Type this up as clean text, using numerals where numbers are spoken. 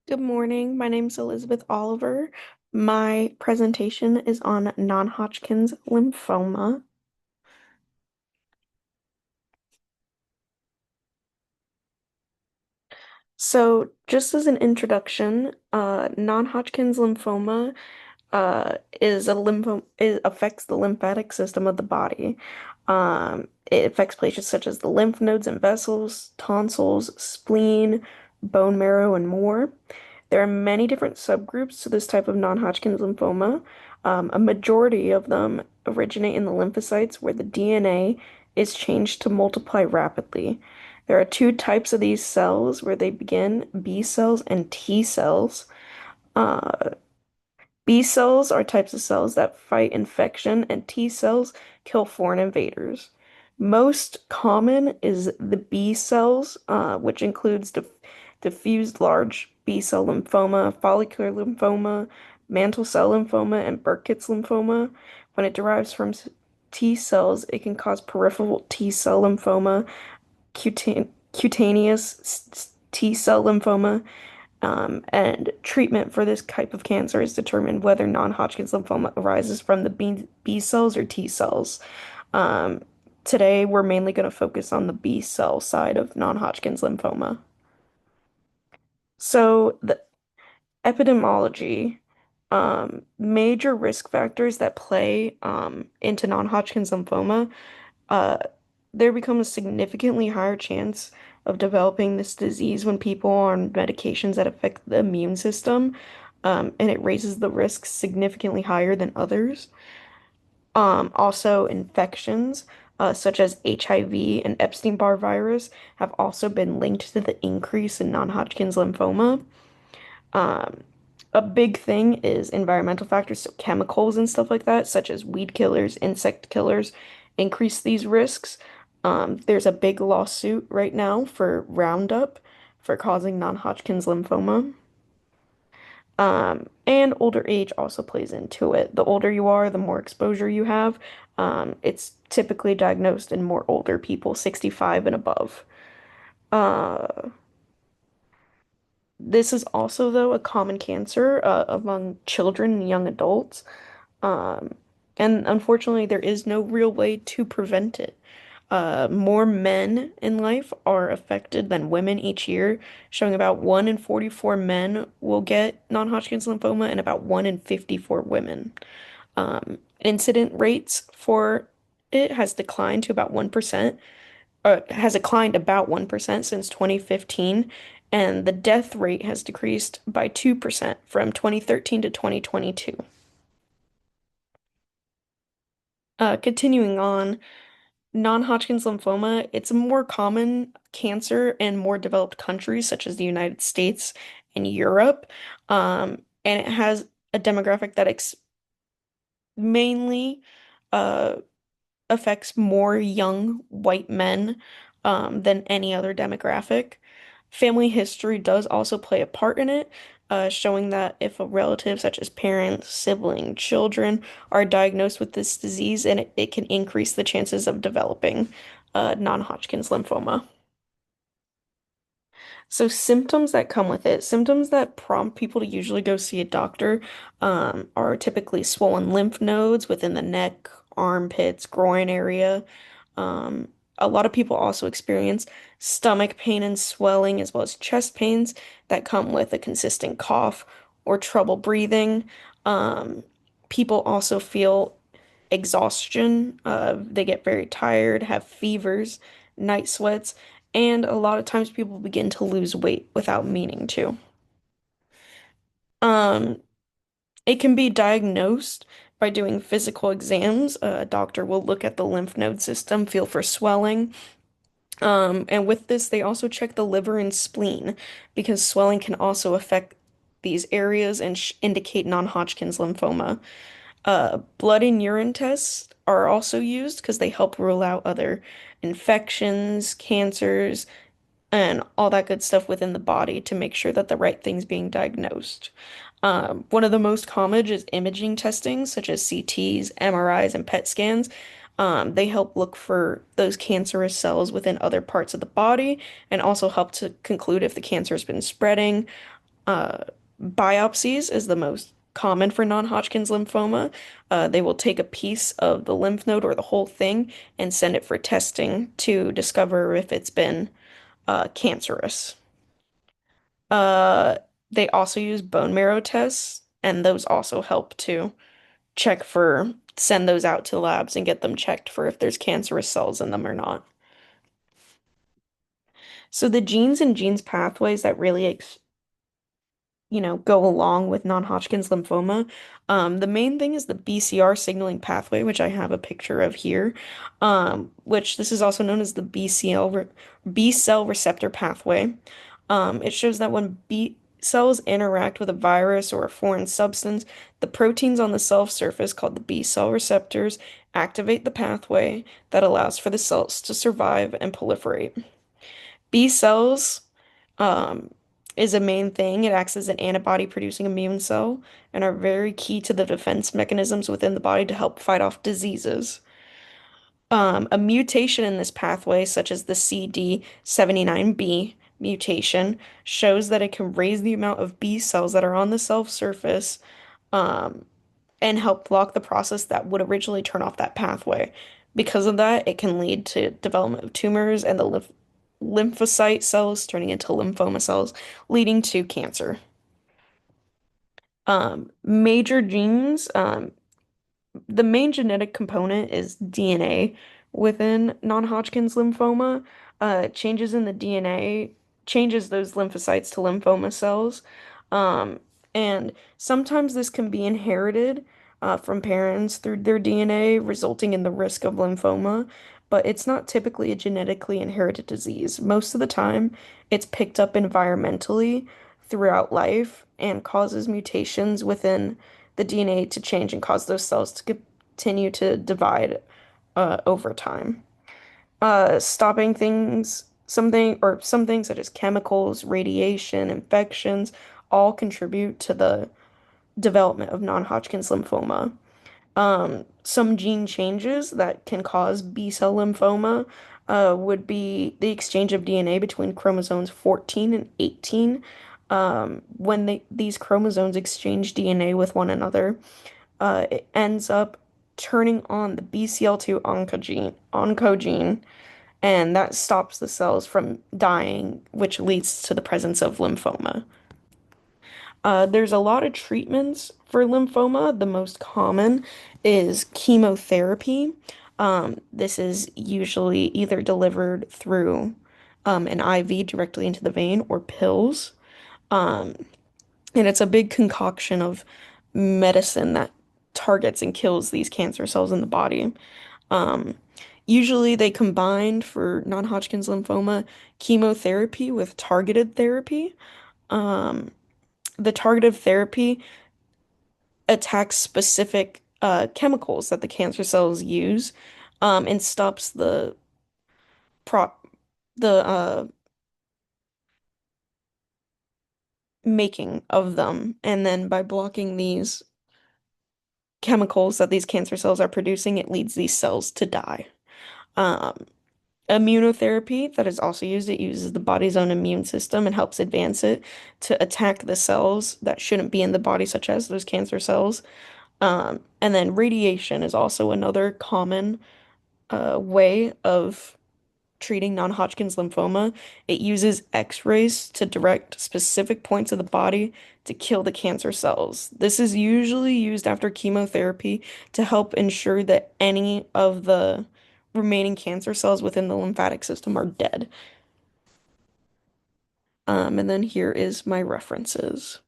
Good morning. My name's Elizabeth Oliver. My presentation is on non-Hodgkin's lymphoma. So, just as an introduction, non-Hodgkin's lymphoma is a it affects the lymphatic system of the body. It affects places such as the lymph nodes and vessels, tonsils, spleen, bone marrow, and more. There are many different subgroups to this type of non-Hodgkin's lymphoma. A majority of them originate in the lymphocytes where the DNA is changed to multiply rapidly. There are two types of these cells where they begin, B cells and T cells. Uh, B cells are types of cells that fight infection, and T cells kill foreign invaders. Most common is the B cells, which includes diffused large B cell lymphoma, follicular lymphoma, mantle cell lymphoma, and Burkitt's lymphoma. When it derives from T cells, it can cause peripheral T cell lymphoma, cutaneous T cell lymphoma, and treatment for this type of cancer is determined whether non-Hodgkin's lymphoma arises from the B cells or T cells. Um, Today, we're mainly going to focus on the B cell side of non-Hodgkin's lymphoma. So, the epidemiology, major risk factors that play into non-Hodgkin's lymphoma, uh, there becomes a significantly higher chance of developing this disease when people are on medications that affect the immune system, and it raises the risk significantly higher than others. Also, infections such as HIV and Epstein-Barr virus have also been linked to the increase in non-Hodgkin's lymphoma. Um, a big thing is environmental factors, so chemicals and stuff like that, such as weed killers, insect killers, increase these risks. There's a big lawsuit right now for Roundup for causing non-Hodgkin's lymphoma. And older age also plays into it. The older you are, the more exposure you have. It's typically diagnosed in more older people, 65 and above. Uh, this is also, though, a common cancer among children and young adults. Um, and unfortunately, there is no real way to prevent it. More men in life are affected than women each year, showing about 1 in 44 men will get non-Hodgkin's lymphoma and about 1 in 54 women. Incident rates for it has declined to about 1%, or has declined about 1% since 2015, and the death rate has decreased by 2% from 2013 to 2022. Continuing on, non-Hodgkin's lymphoma, it's a more common cancer in more developed countries such as the United States and Europe. And it has a demographic that ex mainly uh, affects more young white men than any other demographic. Family history does also play a part in it, showing that if a relative, such as parents, sibling, children, are diagnosed with this disease, and it can increase the chances of developing non-Hodgkin's lymphoma. So symptoms that come with it, symptoms that prompt people to usually go see a doctor, are typically swollen lymph nodes within the neck, armpits, groin area. Um, a lot of people also experience stomach pain and swelling, as well as chest pains that come with a consistent cough or trouble breathing. Um, People also feel exhaustion. They get very tired, have fevers, night sweats, and a lot of times people begin to lose weight without meaning to. Um, it can be diagnosed by doing physical exams. A doctor will look at the lymph node system, feel for swelling. And with this, they also check the liver and spleen because swelling can also affect these areas and indicate non-Hodgkin's lymphoma. Blood and urine tests are also used because they help rule out other infections, cancers, and all that good stuff within the body to make sure that the right thing's being diagnosed. One of the most common is imaging testing, such as CTs, MRIs, and PET scans. They help look for those cancerous cells within other parts of the body and also help to conclude if the cancer has been spreading. Uh, Biopsies is the most common for non-Hodgkin's lymphoma. They will take a piece of the lymph node or the whole thing and send it for testing to discover if it's been cancerous. Uh, they also use bone marrow tests, and those also help to send those out to labs and get them checked for if there's cancerous cells in them or not. So the genes and genes pathways that really go along with non-Hodgkin's lymphoma. The main thing is the BCR signaling pathway, which I have a picture of here, which this is also known as the B cell receptor pathway. It shows that when B cells interact with a virus or a foreign substance, the proteins on the cell surface called the B cell receptors activate the pathway that allows for the cells to survive and proliferate. B cells um, is a main thing. It acts as an antibody producing immune cell and are very key to the defense mechanisms within the body to help fight off diseases. A mutation in this pathway, such as the CD79B mutation, shows that it can raise the amount of B cells that are on the cell surface, um, and help block the process that would originally turn off that pathway. Because of that, it can lead to development of tumors and the lymphocyte cells turning into lymphoma cells, leading to cancer. Major genes, the main genetic component is DNA within non-Hodgkin's lymphoma. Changes in the DNA changes those lymphocytes to lymphoma cells. Um, and sometimes this can be inherited from parents through their DNA, resulting in the risk of lymphoma, but it's not typically a genetically inherited disease. Most of the time, it's picked up environmentally throughout life and causes mutations within the DNA to change and cause those cells to continue to divide over time. Stopping things, some things such as chemicals, radiation, infections, all contribute to the development of non-Hodgkin's lymphoma. Some gene changes that can cause B cell lymphoma would be the exchange of DNA between chromosomes 14 and 18. When these chromosomes exchange DNA with one another, it ends up turning on the BCL2 oncogene, and that stops the cells from dying, which leads to the presence of lymphoma. There's a lot of treatments for lymphoma. The most common is chemotherapy. This is usually either delivered through an IV directly into the vein or pills. Um, and it's a big concoction of medicine that targets and kills these cancer cells in the body. Um, Usually they combine for non-Hodgkin's lymphoma chemotherapy with targeted therapy. Um, the targeted therapy attacks specific chemicals that the cancer cells use, and stops pro the making of them. And then by blocking these chemicals that these cancer cells are producing, it leads these cells to die. Um, Immunotherapy that is also used, it uses the body's own immune system and helps advance it to attack the cells that shouldn't be in the body, such as those cancer cells. And then radiation is also another common way of treating non-Hodgkin's lymphoma. It uses X-rays to direct specific points of the body to kill the cancer cells. This is usually used after chemotherapy to help ensure that any of the remaining cancer cells within the lymphatic system are dead. And then here is my references.